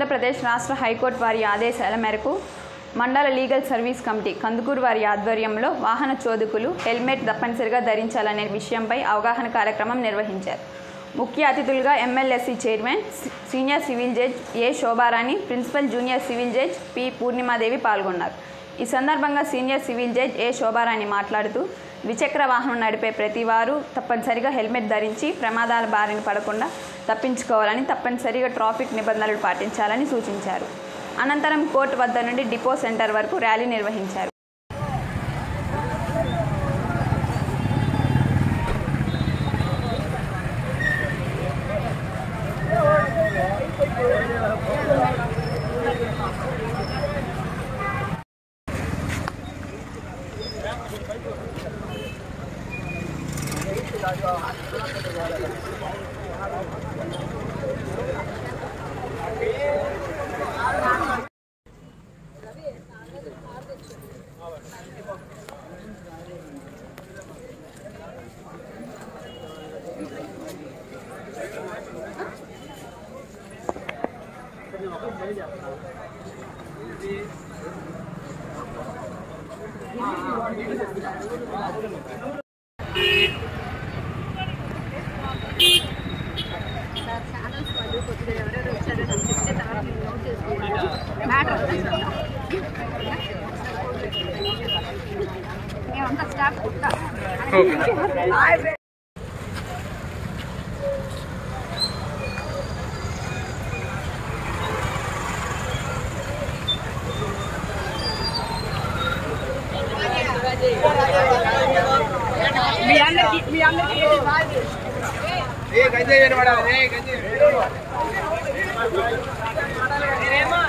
ఆంధ్రప్రదేశ్ రాష్ట్ర హైకోర్టు వారి ఆదేశాల మేరకు మండల లీగల్ సర్వీస్ కమిటీ కందుకూరు వారి ఆధ్వర్యంలో వాహన చోదకులు హెల్మెట్ తప్పనిసరిగా ధరించాలనే విషయంపై అవగాహన కార్యక్రమం నిర్వహించారు. ముఖ్య అతిథులుగా MLSC chairman senior civil judge A Shobharani, principal junior civil judge P Purnimadevi పాల్గొన్నారు. ఈ సందర్భంగా senior civil judge A Shobharani మాట్లాడుతూ ద్విచక్ర వాహనం నడిపే ప్రతి వారు తప్పనిసరిగా హెల్మెట్ ధరించి ప్రమాదాల బారిన పడకుండా తప్పించుకోవాలని, తప్పనిసరిగా ట్రాఫిక్ నిబంధనలు పాటించాలని సూచించారు. అనంతరం కోర్టు వద్ద నుండి డిపో సెంటర్ వరకు ర్యాలీ నిర్వహించారు.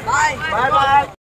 Bye.